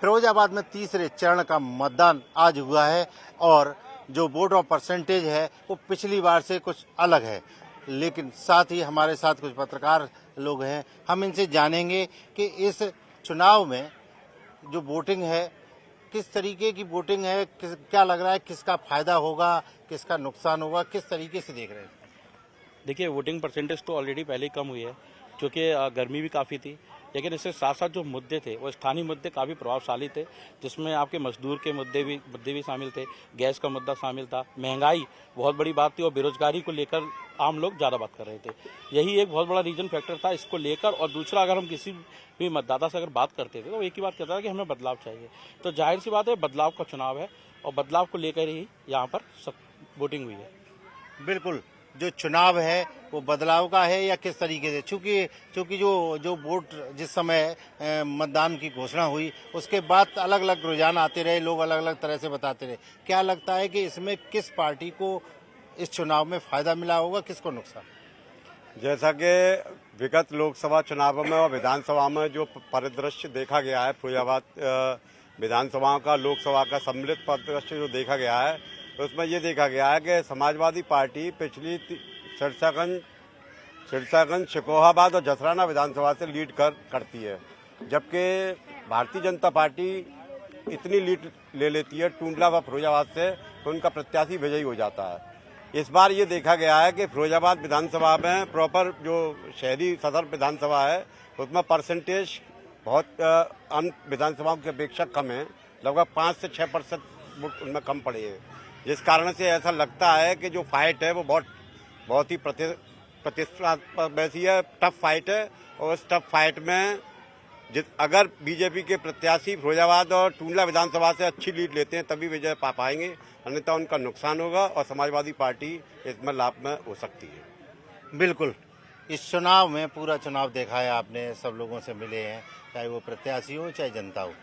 फिरोजाबाद में तीसरे चरण का मतदान आज हुआ है और जो वोट ऑफ परसेंटेज है वो पिछली बार से कुछ अलग है, लेकिन साथ ही हमारे साथ कुछ पत्रकार लोग हैं। हम इनसे जानेंगे कि इस चुनाव में जो वोटिंग है किस तरीके की वोटिंग है, क्या लग रहा है, किसका फायदा होगा, किसका नुकसान होगा, किस तरीके से देख रहे हैं। देखिए, वोटिंग परसेंटेज तो ऑलरेडी पहले ही कम हुई है क्योंकि गर्मी भी काफ़ी थी, लेकिन इसके साथ साथ जो मुद्दे थे वो स्थानीय मुद्दे काफ़ी प्रभावशाली थे, जिसमें आपके मजदूर के मुद्दे भी शामिल थे, गैस का मुद्दा शामिल था, महंगाई बहुत बड़ी बात थी और बेरोजगारी को लेकर आम लोग ज़्यादा बात कर रहे थे। यही एक बहुत बड़ा रीजन फैक्टर था इसको लेकर। और दूसरा, अगर हम किसी भी मतदाता से अगर बात करते थे तो एक ही बात कहता था कि हमें बदलाव चाहिए। तो जाहिर सी बात है, बदलाव का चुनाव है और बदलाव को लेकर ही यहाँ पर सब वोटिंग हुई है। बिल्कुल, जो चुनाव है वो बदलाव का है या किस तरीके से, चूंकि जो वोट जिस समय मतदान की घोषणा हुई उसके बाद अलग अलग रुझान आते रहे, लोग अलग अलग तरह से बताते रहे। क्या लगता है कि इसमें किस पार्टी को इस चुनाव में फायदा मिला होगा, किसको नुकसान? जैसा कि विगत लोकसभा चुनावों में और विधानसभा में जो परिदृश्य देखा गया है, फिरोजाबाद विधानसभा का लोकसभा का सम्मिलित परिदृश्य जो देखा गया है, तो उसमें ये देखा गया है कि समाजवादी पार्टी पिछली सिरसागंज, शिकोहाबाद और जसराना विधानसभा से लीड करती है, जबकि भारतीय जनता पार्टी इतनी लीड ले लेती है टूंडला व फिरोजाबाद से तो उनका प्रत्याशी विजयी हो जाता है। इस बार ये देखा गया है कि फिरोजाबाद विधानसभा में प्रॉपर जो शहरी सदर विधानसभा है उसमें परसेंटेज बहुत अन्य विधानसभाओं की अपेक्षा कम है, लगभग 5 से 6% वोट उनमें कम पड़े हैं, जिस कारण से ऐसा लगता है कि जो फाइट है वो बहुत ही प्रतिस्पर्धी है, टफ फाइट है। और इस टफ फाइट में अगर बीजेपी के प्रत्याशी फिरोजाबाद और टूंडला विधानसभा से अच्छी लीड लेते हैं तभी विजय पा पाएंगे, अन्यथा उनका नुकसान होगा और समाजवादी पार्टी इसमें लाभ में हो सकती है। बिल्कुल, इस चुनाव में पूरा चुनाव देखा है आपने, सब लोगों से मिले हैं, चाहे वो प्रत्याशी हो चाहे जनता हो।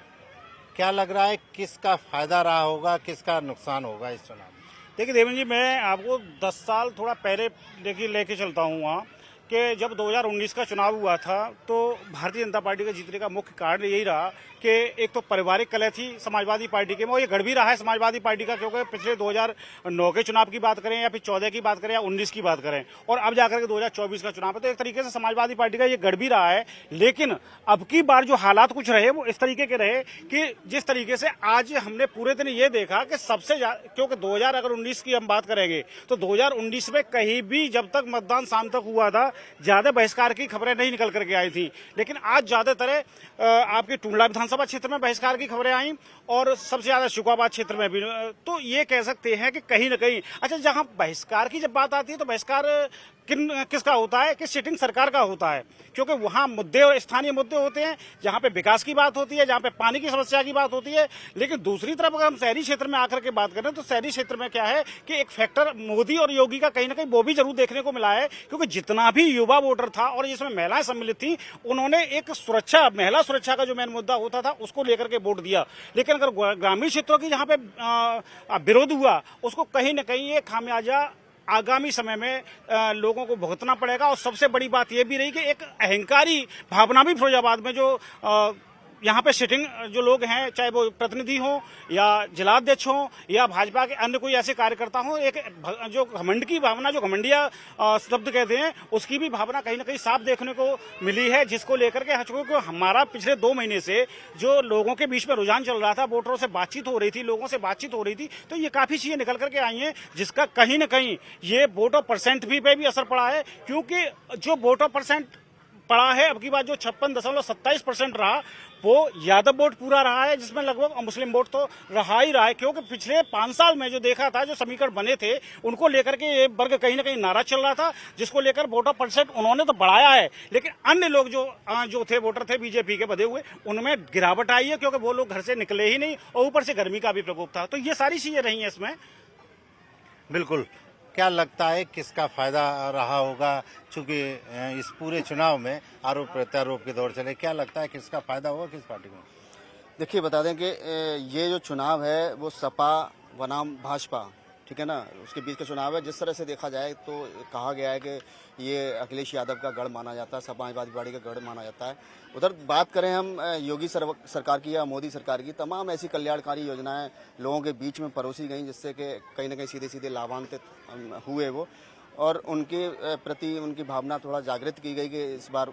क्या लग रहा है किसका फायदा रहा होगा, किसका नुकसान होगा इस चुनाव में? देखिए देवेंद्र जी, मैं आपको 10 साल थोड़ा पहले लेके चलता हूँ वहाँ कि जब 2019 का चुनाव हुआ था तो भारतीय जनता पार्टी का जीतने का मुख्य कारण यही रहा कि एक तो पारिवारिक कलह थी समाजवादी पार्टी के में, और ये गढ़ भी रहा है समाजवादी पार्टी का, क्योंकि पिछले 2009 के चुनाव की बात करें या फिर 14 की बात करें या 19 की बात करें और अब जाकर के 2024 का चुनाव है, तो एक तरीके से समाजवादी पार्टी का ये गढ़ भी रहा है। लेकिन अब की बार जो हालात कुछ रहे वो इस तरीके के रहे कि जिस तरीके से आज हमने पूरे दिन ये देखा कि सबसे क्योंकि 2019 की हम बात करेंगे तो 2019 में कहीं भी जब तक मतदान शाम तक हुआ था ज्यादा बहिष्कार की खबरें नहीं निकल करके आई थी, लेकिन आज ज्यादातर आपके टूंडला विधानसभा क्षेत्र में बहिष्कार की खबरें आई और सबसे ज्यादा शिकोहाबाद क्षेत्र में भी। तो ये कह सकते हैं कि कहीं न कहीं, अच्छा, जहां बहिष्कार की जब बात आती है तो बहिष्कार किसका होता है, किस सिटिंग सरकार का होता है, क्योंकि वहां मुद्दे और स्थानीय मुद्दे होते हैं जहां पे विकास की बात होती है, जहां पे पानी की समस्या की बात होती है। लेकिन दूसरी तरफ अगर हम शहरी क्षेत्र में आकर के बात करें तो शहरी क्षेत्र में क्या है कि एक फैक्टर मोदी और योगी का कहीं ना कहीं वो भी जरूर देखने को मिला है, क्योंकि जितना भी युवा वोटर था और जिसमें महिलाएं सम्मिलित थी उन्होंने एक सुरक्षा, महिला सुरक्षा का जो मेन मुद्दा होता था उसको लेकर के वोट दिया। लेकिन अगर ग्रामीण क्षेत्रों की जहां पे विरोध हुआ उसको कहीं ना कहीं ये खामियाजा आगामी समय में लोगों को भुगतना पड़ेगा। और सबसे बड़ी बात यह भी रही कि एक अहंकारी भावना भी फिरोजाबाद में जो यहाँ पे सिटिंग जो लोग हैं, चाहे वो प्रतिनिधि हो या जिलाध्यक्ष हो या भाजपा के अन्य कोई ऐसे कार्यकर्ता हो, एक जो घमंड की भावना, जो घमंडिया शब्द कहते हैं, उसकी भी भावना कहीं ना कहीं साफ देखने को मिली है, जिसको लेकर के हमारा पिछले 2 महीने से जो लोगों के बीच में रुझान चल रहा था, वोटरों से बातचीत हो रही थी, लोगों से बातचीत हो रही थी, तो ये काफी चीजें निकल करके आई हैं जिसका कहीं ना कहीं ये वोट ऑफ परसेंट पे भी असर पड़ा है। क्योंकि जो वोट ऑफ परसेंट पड़ा है अब की बात जो 56.27% रहा वो यादव वोट पूरा रहा है, जिसमें लगभग मुस्लिम वोट तो रहा ही रहा है, क्योंकि पिछले 5 साल में जो देखा था, जो समीकरण बने थे उनको लेकर के ये वर्ग कहीं ना कहीं नाराज चल रहा था, जिसको लेकर वोट ऑफ परसेंट उन्होंने तो बढ़ाया है, लेकिन अन्य लोग जो थे वोटर थे बीजेपी के बधे हुए, उनमें गिरावट आई है, क्योंकि वो लोग घर से निकले ही नहीं और ऊपर से गर्मी का भी प्रकोप था। तो ये सारी चीजें रही हैं इसमें। बिल्कुल, क्या लगता है किसका फायदा रहा होगा, चूंकि इस पूरे चुनाव में आरोप प्रत्यारोप के दौर चले, क्या लगता है किसका फायदा होगा किस पार्टी को? देखिए, बता दें कि ये जो चुनाव है वो सपा बनाम भाजपा ठीक है ना, उसके बीच का चुनाव है। जिस तरह से देखा जाए तो कहा गया है कि ये अखिलेश यादव का गढ़ माना जाता है, समाजवादी पार्टी का गढ़ माना जाता है। उधर बात करें हम योगी सरकार की या मोदी सरकार की, तमाम ऐसी कल्याणकारी योजनाएं लोगों के बीच में परोसी गई जिससे कि कहीं ना कहीं सीधे सीधे लाभान्वित हुए वो, और उनके प्रति उनकी भावना थोड़ा जागृत की गई कि इस बार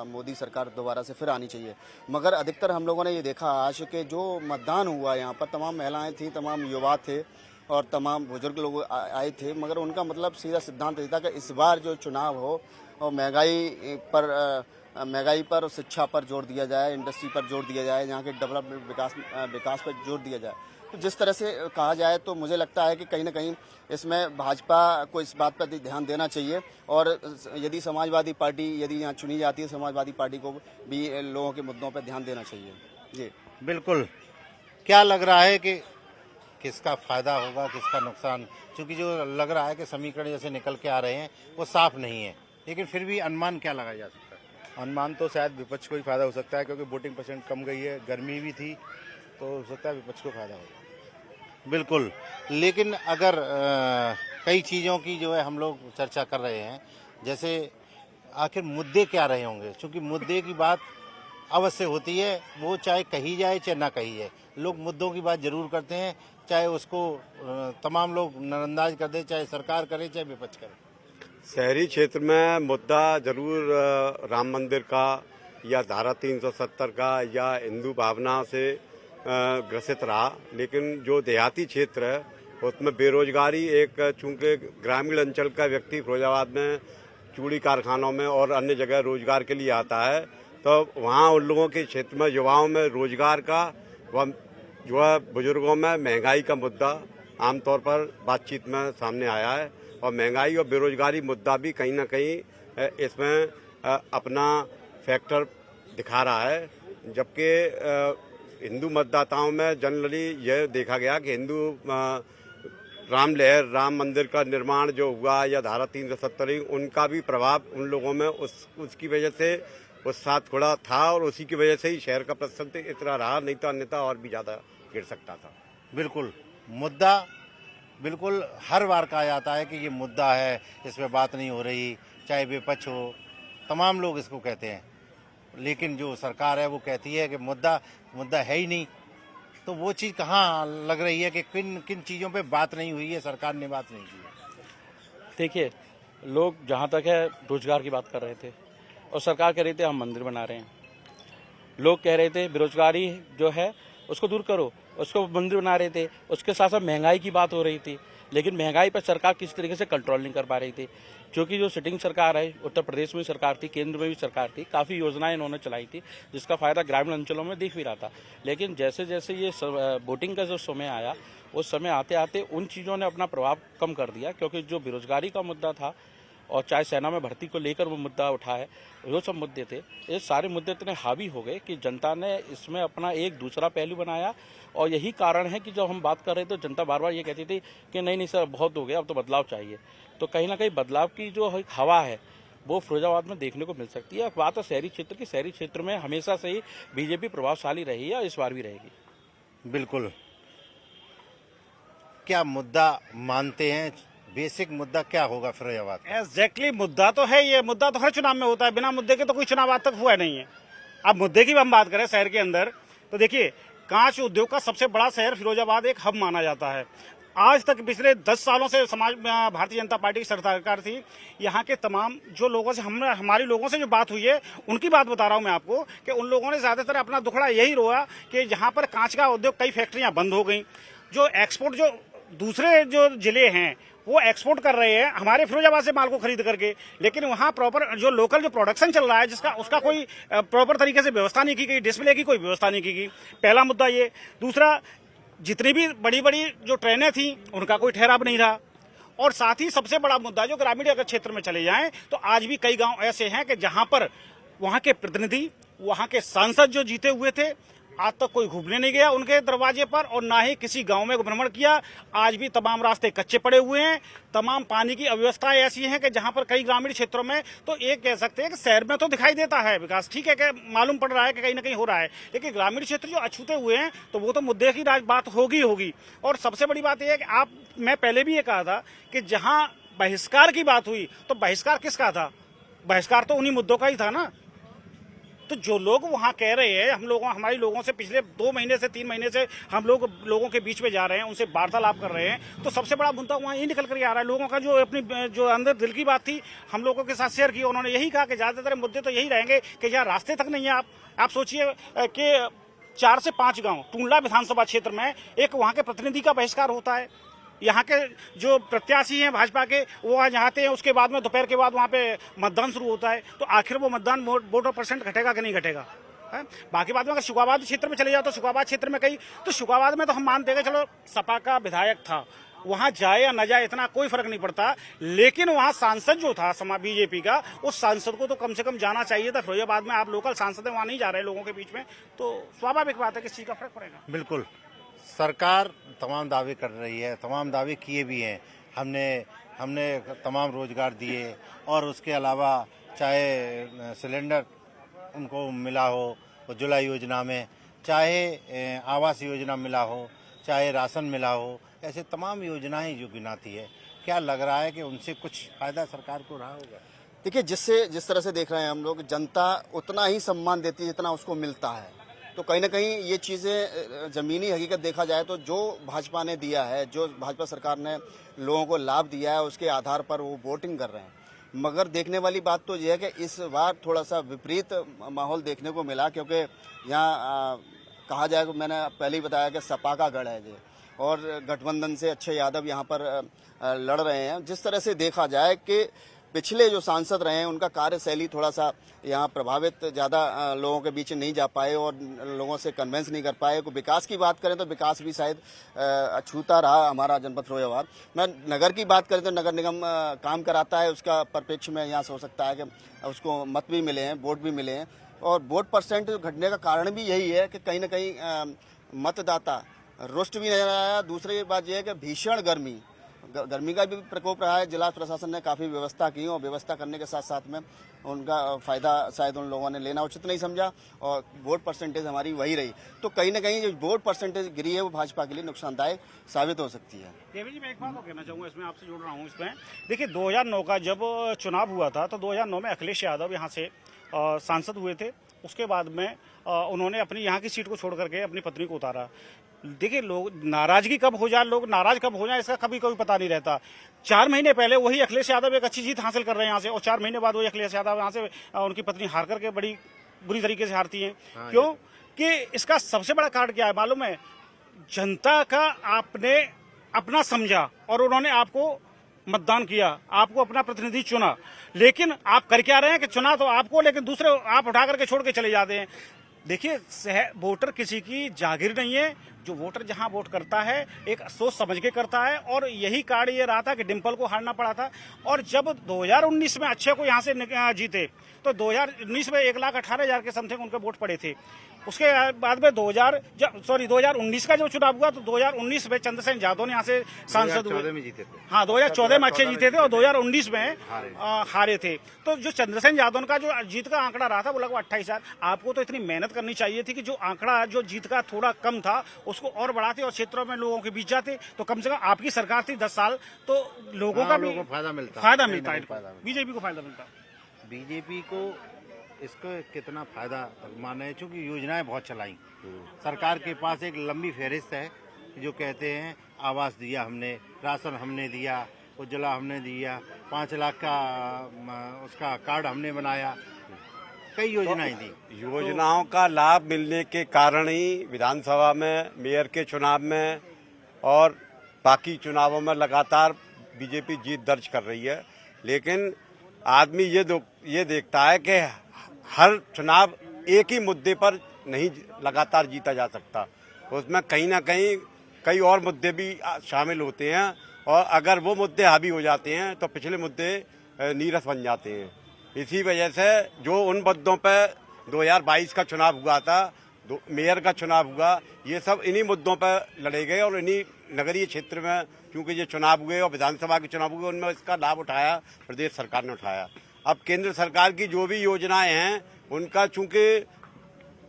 मोदी सरकार दोबारा से फिर आनी चाहिए। मगर अधिकतर हम लोगों ने ये देखा आज कि जो मतदान हुआ यहाँ पर, तमाम महिलाएं थी, तमाम युवा थे और तमाम बुजुर्ग लोग आए थे, मगर उनका मतलब सीधा सिद्धांत था कि इस बार जो चुनाव हो और महंगाई पर और शिक्षा पर जोर दिया जाए, इंडस्ट्री पर जोर दिया जाए, यहाँ के डेवलपमेंट विकास पर जोर दिया जाए। तो जिस तरह से कहा जाए तो मुझे लगता है कि कहीं ना कहीं इसमें भाजपा को इस बात पर ध्यान देना चाहिए, और यदि समाजवादी पार्टी यदि यहाँ चुनी जाती है, समाजवादी पार्टी को भी लोगों के मुद्दों पर ध्यान देना चाहिए। जी बिल्कुल। क्या लग रहा है कि किसका फायदा होगा, किसका नुकसान? क्योंकि जो लग रहा है कि समीकरण जैसे निकल के आ रहे हैं वो साफ नहीं है, लेकिन फिर भी अनुमान क्या लगाया जा सकता है? अनुमान तो शायद विपक्ष को ही फायदा हो सकता है, क्योंकि वोटिंग परसेंट कम गई है, गर्मी भी थी, तो हो सकता है विपक्ष को फायदा होगा। बिल्कुल। लेकिन अगर कई चीज़ों की जो है हम लोग चर्चा कर रहे हैं, जैसे आखिर मुद्दे क्या रहे होंगे, क्योंकि मुद्दे की बात अवश्य होती है, वो चाहे कही जाए चाहे ना कही जाए, लोग मुद्दों की बात जरूर करते हैं, चाहे उसको तमाम लोग नजरअंदाज कर दे, चाहे सरकार करे चाहे विपक्ष करे। शहरी क्षेत्र में मुद्दा जरूर राम मंदिर का या धारा 370 का या हिंदू भावना से ग्रसित रहा, लेकिन जो देहाती क्षेत्र है उसमें बेरोजगारी एक, चूंकि ग्रामीण अंचल का व्यक्ति फिरोजाबाद में चूड़ी कारखानों में और अन्य जगह रोजगार के लिए आता है, तो वहाँ उन लोगों के क्षेत्र में युवाओं में रोजगार का व जो है बुजुर्गों में महंगाई का मुद्दा आमतौर पर बातचीत में सामने आया है, और महंगाई और बेरोजगारी मुद्दा भी कहीं ना कहीं इसमें अपना फैक्टर दिखा रहा है। जबकि हिंदू मतदाताओं में जनरली यह देखा गया कि हिंदू राम मंदिर का निर्माण जो हुआ या धारा 370 उनका भी प्रभाव उन लोगों में उसकी वजह से उत्साह थोड़ा था, और उसी की वजह से ही शहर का प्रतिशत इतना रहा, नहीं तो अन्यथा और भी ज्यादा गिर सकता था। बिल्कुल। मुद्दा बिल्कुल हर बार कहा जाता है कि ये मुद्दा है, इस पे बात नहीं हो रही, चाहे विपक्ष हो, तमाम लोग इसको कहते हैं, लेकिन जो सरकार है वो कहती है कि मुद्दा है ही नहीं। तो वो चीज़ कहाँ लग रही है कि किन किन चीज़ों पे बात नहीं हुई है, सरकार ने बात नहीं की है? देखिए, लोग जहाँ तक है रोजगार की बात कर रहे थे और सरकार कह रही थी हम मंदिर बना रहे हैं। लोग कह रहे थे बेरोजगारी जो है उसको दूर करो, उसको मंदिर बना रहे थे। उसके साथ साथ महंगाई की बात हो रही थी, लेकिन महंगाई पर सरकार किस तरीके से कंट्रोल नहीं कर पा रही थी, क्योंकि जो सिटिंग सरकार है, उत्तर प्रदेश में सरकार थी, केंद्र में भी सरकार थी, काफ़ी योजनाएं इन्होंने चलाई थी जिसका फायदा ग्रामीण अंचलों में दिख भी रहा था। लेकिन जैसे जैसे ये वोटिंग का जो समय आया, उस समय आते आते उन चीज़ों ने अपना प्रभाव कम कर दिया, क्योंकि जो बेरोजगारी का मुद्दा था और चाहे सेना में भर्ती को लेकर वो मुद्दा उठा है, वो सब मुद्दे थे, ये सारे मुद्दे इतने हावी हो गए कि जनता ने इसमें अपना एक दूसरा पहलू बनाया। और यही कारण है कि जब हम बात कर रहे थे तो जनता बार बार ये कहती थी कि नहीं सर बहुत हो गया, अब तो बदलाव चाहिए। तो कहीं ना कहीं बदलाव की जो हवा है वो फिरोजाबाद में देखने को मिल सकती है। बात है शहरी क्षेत्र की, शहरी क्षेत्र में हमेशा से ही बीजेपी प्रभावशाली रही है और इस बार भी रहेगी। बिल्कुल। क्या मुद्दा मानते हैं, बेसिक मुद्दा क्या होगा फिरोजाबाद? एग्जैक्टली मुद्दा तो है, ये मुद्दा तो हर चुनाव में होता है, बिना मुद्दे के तो कोई चुनाव आज तक हुआ नहीं है। अब मुद्दे की हम बात करें शहर के अंदर, तो देखिए कांच उद्योग का सबसे बड़ा शहर फिरोजाबाद एक हब माना जाता है। आज तक पिछले 10 सालों से भारतीय जनता पार्टी की सरकार थी। यहाँ के तमाम जो लोगों से हमारे लोगों से जो बात हुई है उनकी बात बता रहा हूँ मैं आपको, कि उन लोगों ने ज्यादातर अपना दुखड़ा यही रोआ कि यहाँ पर कांच का उद्योग, कई फैक्ट्रियां बंद हो गई। जो एक्सपोर्ट, जो दूसरे जो जिले हैं वो एक्सपोर्ट कर रहे हैं हमारे फिरोजाबाद से माल को खरीद करके, लेकिन वहाँ प्रॉपर जो लोकल जो प्रोडक्शन चल रहा है जिसका उसका कोई प्रॉपर तरीके से व्यवस्था नहीं की गई, डिस्प्ले की कोई व्यवस्था नहीं की गई। पहला मुद्दा ये। दूसरा, जितनी भी बड़ी बड़ी जो ट्रेनें थी उनका कोई ठहराव नहीं रहा। और साथ ही सबसे बड़ा मुद्दा, जो ग्रामीण अगर क्षेत्र में चले जाएं तो आज भी कई गांव ऐसे हैं कि जहां पर वहां के प्रतिनिधि, वहां के सांसद जो जीते हुए थे, आज तक कोई घूमने नहीं गया उनके दरवाजे पर और ना ही किसी गांव में भ्रमण किया। आज भी तमाम रास्ते कच्चे पड़े हुए हैं, तमाम पानी की अव्यवस्थाएं ऐसी हैं कि जहां पर कई ग्रामीण क्षेत्रों में तो एक कह सकते हैं कि शहर में तो दिखाई देता है विकास, ठीक है कि मालूम पड़ रहा है कि कहीं ना कहीं हो रहा है, लेकिन ग्रामीण क्षेत्र जो अछूते हुए हैं तो वो तो मुद्दे की बात होगी। और सबसे बड़ी बात यह है कि मैं पहले भी ये कहा था कि जहां बहिष्कार की बात हुई तो बहिष्कार किसका था? बहिष्कार तो उन्हीं मुद्दों का ही था ना। तो जो लोग वहां कह रहे हैं, हमारे लोगों से पिछले 2 महीने से 3 महीने से हम लोगों के बीच में जा रहे हैं, उनसे वार्तालाप कर रहे हैं, तो सबसे बड़ा मुद्दा वहां ये निकल कर आ रहा है। लोगों का जो अंदर दिल की बात थी हम लोगों के साथ शेयर की, उन्होंने यही कहा कि ज्यादातर मुद्दे तो यही रहेंगे कि जहाँ रास्ते तक नहीं है। आप सोचिए कि 4 से 5 गांव टूंडला विधानसभा क्षेत्र में एक वहां के प्रतिनिधि का बहिष्कार होता है। यहाँ के जो प्रत्याशी हैं भाजपा के वो आज आते हैं, उसके बाद में दोपहर के बाद वहाँ पे मतदान शुरू होता है, तो आखिर वो मतदान वोट और परसेंट घटेगा कि नहीं घटेगा है? बाकी बात में अगर शुकाबाद क्षेत्र में चले जाओ तो शुकाबाद क्षेत्र में तो शुकाबाद में तो हम मानते हैं चलो सपा का विधायक था, वहां जाए या न जाए इतना कोई फर्क नहीं पड़ता, लेकिन वहां सांसद जो था बीजेपी का, उस सांसद को तो कम से कम जाना चाहिए था। फिरोजाबाद में आप लोकल सांसद हैं, वहां नहीं जा रहे लोगों के बीच में, तो स्वाभाविक बात है कि इस चीज का फर्क पड़ेगा। बिल्कुल, सरकार तमाम दावे कर रही है, तमाम दावे किए भी हैं। हमने तमाम रोजगार दिए और उसके अलावा चाहे सिलेंडर उनको मिला हो उज्ज्वला योजना में, चाहे आवास योजना मिला हो, चाहे राशन मिला हो, ऐसे तमाम योजनाएं जो गिनाती है, क्या लग रहा है कि उनसे कुछ फायदा सरकार को रहा होगा? देखिए, जिस तरह से देख रहे हैं हम लोग, जनता उतना ही सम्मान देती है जितना उसको मिलता है। तो कहीं ना कहीं ये चीज़ें ज़मीनी हकीकत देखा जाए तो जो भाजपा ने दिया है, जो भाजपा सरकार ने लोगों को लाभ दिया है, उसके आधार पर वो वोटिंग कर रहे हैं। मगर देखने वाली बात तो यह है कि इस बार थोड़ा सा विपरीत माहौल देखने को मिला, क्योंकि यहाँ कहा जाए तो मैंने पहले ही बताया कि सपा का गढ़ है ये, और गठबंधन से अक्षय यादव यहाँ पर लड़ रहे हैं। जिस तरह से देखा जाए कि पिछले जो सांसद रहे हैं उनका कार्यशैली थोड़ा सा यहाँ प्रभावित, ज़्यादा लोगों के बीच नहीं जा पाए और लोगों से कन्वेंस नहीं कर पाए। को विकास की बात करें तो विकास भी शायद अछूता रहा हमारा जनपद फिरोजाबाद। मैं नगर की बात करें तो नगर निगम काम कराता है, उसका परिप्रेक्ष्य में यहाँ से हो सकता है कि उसको मत भी मिले हैं, वोट भी मिले हैं, और वोट परसेंट घटने का कारण भी यही है कि कहीं ना कहीं मतदाता रुष्ट भी नजर आया। दूसरी बात यह है कि भीषण गर्मी का भी प्रकोप रहा है। जिला प्रशासन ने काफ़ी व्यवस्था की और व्यवस्था करने के साथ साथ में उनका फायदा शायद उन लोगों ने लेना उचित नहीं समझा और वोट परसेंटेज हमारी वही रही। तो कहीं ना कहीं जो वोट परसेंटेज गिरी है वो भाजपा के लिए नुकसानदायक साबित हो सकती है। देवी जी, मैं एक बात को कहना चाहूँगा, इसमें आपसे जुड़ रहा हूँ इसमें। देखिए, 2009 का जब चुनाव हुआ था तो 2009 में अखिलेश यादव यहाँ से सांसद हुए थे। उसके बाद में उन्होंने अपनी यहाँ की सीट को छोड़ करके अपनी पत्नी को उतारा। देखिए, लोग नाराजगी कब हो जाए, लोग नाराज कब हो जाए, इसका कभी पता नहीं रहता। 4 महीने पहले वही अखिलेश यादव एक अच्छी जीत हासिल कर रहे हैं यहाँ से, और 4 महीने बाद वही अखिलेश यादव यहाँ से उनकी पत्नी हार करके बड़ी बुरी तरीके से हारती हैं। क्यों? कि इसका सबसे बड़ा कारण क्या है मालूम है? जनता का आपने अपना समझा और उन्होंने आपको मतदान किया, आपको अपना प्रतिनिधि चुना, लेकिन आप कर क्या रहे हैं कि चुना तो आपको, लेकिन दूसरे आप उठा करके छोड़ के चले जाते हैं। देखिए, वोटर किसी की जागीर नहीं है। जो वोटर जहां वोट करता है एक सोच समझ के करता है, और यही कारण ये रहा था कि डिम्पल को हारना पड़ा था। और जब 2019 में अक्षय को यहां से जीते तो 2019 में 1,18,000 के समथिंग उनके वोट पड़े थे। उसके बाद में 2019 का जो चुनाव हुआ तो 2019 में चंद्रसेन यादव ने यहाँ से सांसद हुए। 2014 में अच्छे जीते थे और 2019 में हारे थे। तो जो चंद्रसेन यादव का जो जीत का आंकड़ा रहा था वो लगभग 28,000। आपको तो इतनी मेहनत करनी चाहिए थी कि जो आंकड़ा जो जीत का थोड़ा कम था उसको और बढ़ाते और क्षेत्रों में लोगों के बीच जाते, तो कम से कम आपकी सरकार थी 10 साल, तो लोगों का भी फायदा मिलता है, बीजेपी को फायदा मिलता है। बीजेपी को इसको कितना फायदा माने, चूंकि योजनाएं बहुत चलाई। सरकार के पास एक लंबी फहरिस्त है जो कहते हैं आवास दिया हमने, राशन हमने दिया, उज्ज्वला हमने दिया, 5 लाख का उसका कार्ड हमने बनाया, कई योजनाएं दी। योजनाओं का लाभ मिलने के कारण ही विधानसभा में, मेयर के चुनाव में और बाकी चुनावों में लगातार बीजेपी जीत दर्ज कर रही है। लेकिन आदमी ये देखता है कि हर चुनाव एक ही मुद्दे पर नहीं लगातार जीता जा सकता, उसमें कहीं ना कहीं कई और मुद्दे भी शामिल होते हैं, और अगर वो मुद्दे हावी हो जाते हैं तो पिछले मुद्दे नीरस बन जाते हैं। इसी वजह से जो उन मुद्दों पर 2022 का चुनाव हुआ था मेयर का चुनाव हुआ, ये सब इन्हीं मुद्दों पर लड़े गए और इन्हीं नगरीय क्षेत्र में क्योंकि ये चुनाव हुए और विधानसभा के चुनाव हुए, उनमें इसका लाभ उठाया प्रदेश सरकार ने उठाया। अब केंद्र सरकार की जो भी योजनाएं हैं उनका चूंकि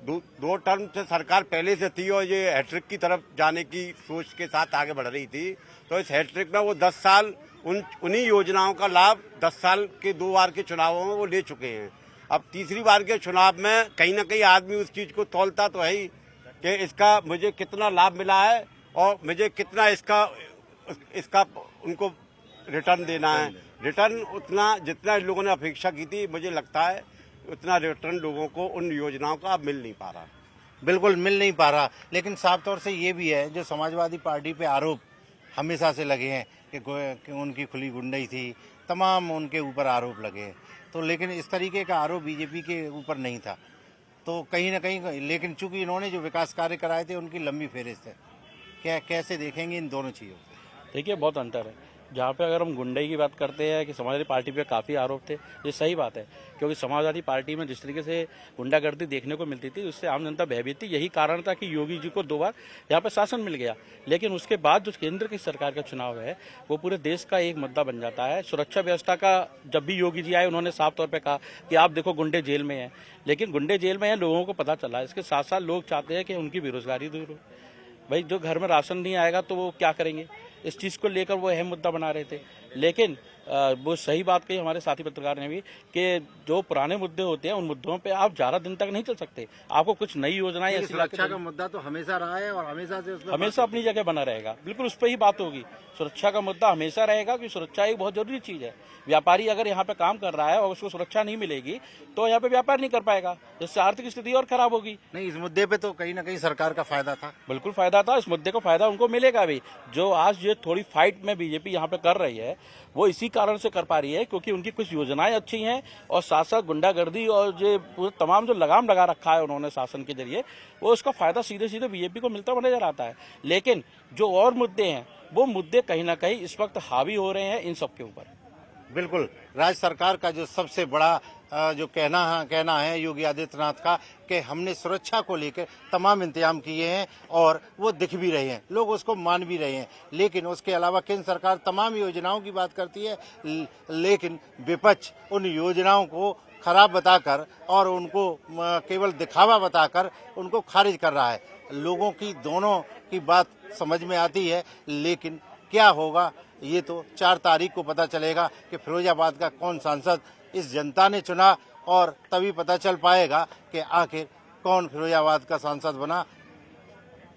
दो टर्म से सरकार पहले से थी और ये हैट्रिक की तरफ जाने की सोच के साथ आगे बढ़ रही थी, तो इस हैट्रिक में वो 10 साल उन्हीं योजनाओं का लाभ 10 साल के 2 बार के चुनावों में वो ले चुके हैं। अब तीसरी बार के चुनाव में कहीं ना कहीं आदमी उस चीज को तौलता तो है ही कि इसका मुझे कितना लाभ मिला है और मुझे कितना इसका उनको रिटर्न देना है। रिटर्न उतना जितना इन लोगों ने अपेक्षा की थी, मुझे लगता है उतना रिटर्न लोगों को उन योजनाओं का अब मिल नहीं पा रहा। बिल्कुल मिल नहीं पा रहा। लेकिन साफ तौर से ये भी है, जो समाजवादी पार्टी पे आरोप हमेशा से लगे हैं कि उनकी खुली गुंडई थी, तमाम उनके ऊपर आरोप लगे हैं। तो लेकिन इस तरीके का आरोप बीजेपी के ऊपर नहीं था, तो कहीं ना कहीं, लेकिन चूंकि इन्होंने जो विकास कार्य कराए थे उनकी लंबी फेहरिस्त है। क्या कैसे देखेंगे इन दोनों चीज़ों को? देखिए, बहुत अंतर है। जहाँ पे अगर हम गुंडई की बात करते हैं कि समाजवादी पार्टी पे काफ़ी आरोप थे, ये सही बात है, क्योंकि समाजवादी पार्टी में जिस तरीके से गुंडागर्दी देखने को मिलती थी उससे आम जनता भयभीत थी। यही कारण था कि योगी जी को 2 बार यहाँ पे शासन मिल गया। लेकिन उसके बाद जो केंद्र की सरकार का चुनाव है वो पूरे देश का एक मुद्दा बन जाता है। सुरक्षा व्यवस्था का जब भी योगी जी आए उन्होंने साफ तौर पर कहा कि आप देखो गुंडे जेल में हैं, लेकिन गुंडे जेल में हैं लोगों को पता चला। इसके साथ साथ लोग चाहते हैं कि उनकी बेरोजगारी दूर हो। भाई, जो घर में राशन नहीं आएगा तो वो क्या करेंगे, इस चीज़ को लेकर वो अहम मुद्दा बना रहे थे। लेकिन वो सही बात कही हमारे साथी पत्रकार ने भी कि जो पुराने मुद्दे होते हैं उन मुद्दों पे आप ज़्यादा दिन तक नहीं चल सकते। आपको कुछ नई योजनाएं ऐसी सुरक्षा का मुद्दा तो हमेशा रहा है और हमेशा से हमेशा अपनी जगह बना रहेगा। बिल्कुल उस पर ही बात होगी। सुरक्षा का मुद्दा हमेशा रहेगा कि सुरक्षा एक बहुत जरूरी चीज़ है। व्यापारी अगर यहाँ पे काम कर रहा है और उसको सुरक्षा नहीं मिलेगी तो यहाँ पे व्यापार नहीं कर पाएगा, जिससे आर्थिक स्थिति और खराब होगी। नहीं, इस मुद्दे पे तो कहीं ना कहीं सरकार का फायदा था। बिल्कुल फायदा था। इस मुद्दे को फायदा उनको मिलेगा भी। जो आज ये थोड़ी फाइट में बीजेपी यहाँ पे कर रही है वो इसी कारण से कर पा रही है क्योंकि उनकी कुछ योजनाएं अच्छी हैं और साथ साथ गुंडागर्दी और जो पूरे तमाम जो लगाम लगा रखा है उन्होंने शासन के जरिए, वो उसका फायदा सीधे सीधे बीजेपी को मिलता हुआ नजर आता है। लेकिन जो और मुद्दे हैं वो मुद्दे कहीं ना कहीं इस वक्त हावी हो रहे हैं इन सब के ऊपर। बिल्कुल, राज्य सरकार का जो सबसे बड़ा जो कहना है योगी आदित्यनाथ का कि हमने सुरक्षा को लेकर तमाम इंतजाम किए हैं और वो दिख भी रहे हैं, लोग उसको मान भी रहे हैं। लेकिन उसके अलावा केंद्र सरकार तमाम योजनाओं की बात करती है, लेकिन विपक्ष उन योजनाओं को खराब बताकर और उनको केवल दिखावा बताकर उनको खारिज कर रहा है। लोगों की दोनों की बात समझ में आती है, लेकिन क्या होगा ये तो 4 तारीख को पता चलेगा कि फिरोजाबाद का कौन सांसद इस जनता ने चुना और तभी पता चल पाएगा कि आखिर कौन फिरोजाबाद का सांसद बना।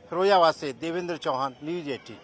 फिरोजाबाद से देवेंद्र चौहान, न्यूज़ 18।